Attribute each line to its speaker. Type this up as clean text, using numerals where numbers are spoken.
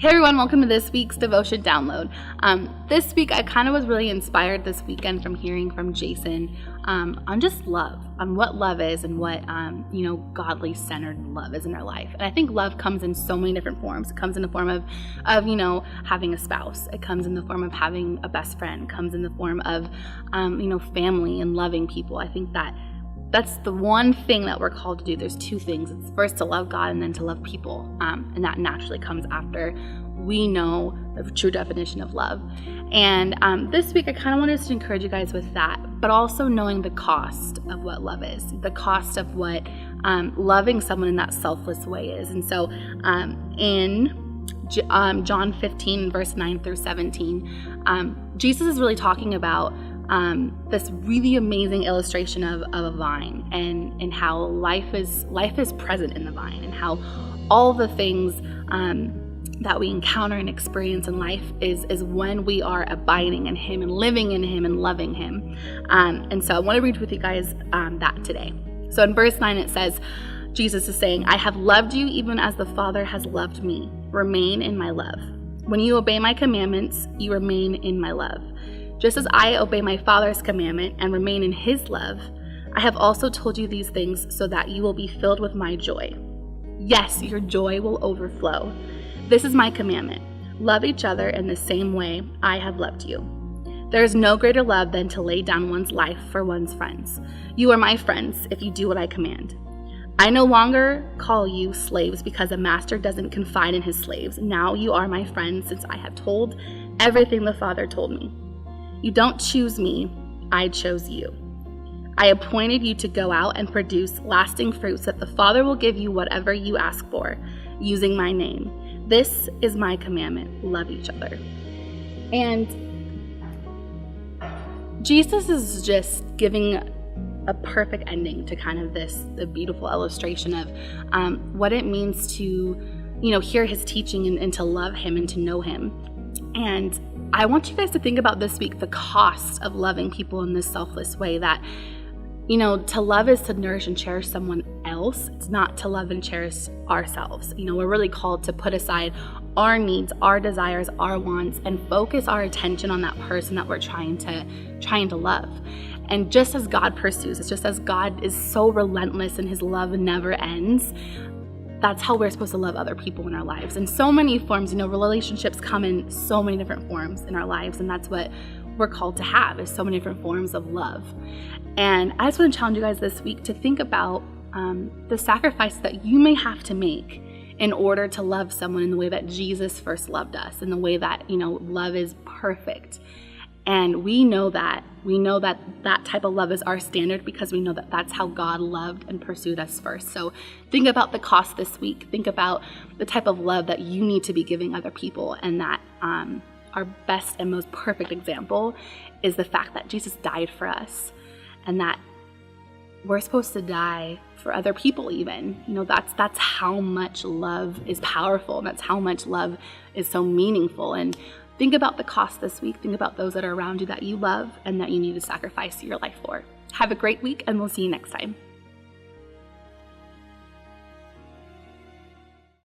Speaker 1: Hey everyone, welcome to this week's devotion download. This week I kind of was really inspired this weekend from hearing from Jason on just love, on what love is and what godly centered love is in our life. And I think love comes in so many different forms. It comes in the form of having a spouse. It comes in the form of having a best friend. It comes in the form of family and loving people. I think that's the one thing that we're called to do. There's two things. It's first to love God and then to love people. And that naturally comes after we know the true definition of love. And this week I kind of wanted to encourage you guys with that, but also knowing the cost of what love is, the cost of what loving someone in that selfless way is. And so in John 15, verse 9 through 17, Jesus is really talking about this really amazing illustration of a vine and how life is present in the vine, and how all the things that we encounter and experience in life is when we are abiding in Him and living in Him and loving Him. And so I want to read with you guys that today. So in verse 9 it says, Jesus is saying, "I have loved you even as the Father has loved me. Remain in my love. When you obey my commandments, you remain in my love. Just as I obey my Father's commandment and remain in His love, I have also told you these things so that you will be filled with my joy. Yes, your joy will overflow. This is my commandment. Love each other in the same way I have loved you. There is no greater love than to lay down one's life for one's friends. You are my friends if you do what I command. I no longer call you slaves because a master doesn't confide in his slaves. Now you are my friends since I have told everything the Father told me. You don't choose me, I chose you. I appointed you to go out and produce lasting fruits that the Father will give you whatever you ask for, using my name. This is my commandment, love each other." And Jesus is just giving a perfect ending to kind of the beautiful illustration of what it means to, hear His teaching and to love Him and to know Him. And I want you guys to think about this week the cost of loving people in this selfless way, that to love is to nourish and cherish someone else. It's not to love and cherish ourselves. We're really called to put aside our needs, our desires, our wants, and focus our attention on that person that we're trying to love. And just as God pursues us, just as God is so relentless and His love never ends, that's how we're supposed to love other people in our lives. In so many forms, relationships come in so many different forms in our lives, and that's what we're called to have, is so many different forms of love. And I just want to challenge you guys this week to think about the sacrifice that you may have to make in order to love someone in the way that Jesus first loved us, in the way that, love is perfect. And we know that type of love is our standard because we know that that's how God loved and pursued us first. So think about the cost this week. Think about the type of love that you need to be giving other people, and that our best and most perfect example is the fact that Jesus died for us, and that we're supposed to die for other people even. That's how much love is powerful, and that's how much love is so meaningful. And think about the cost this week. Think about those that are around you that you love and that you need to sacrifice your life for. Have a great week, and we'll see you next time.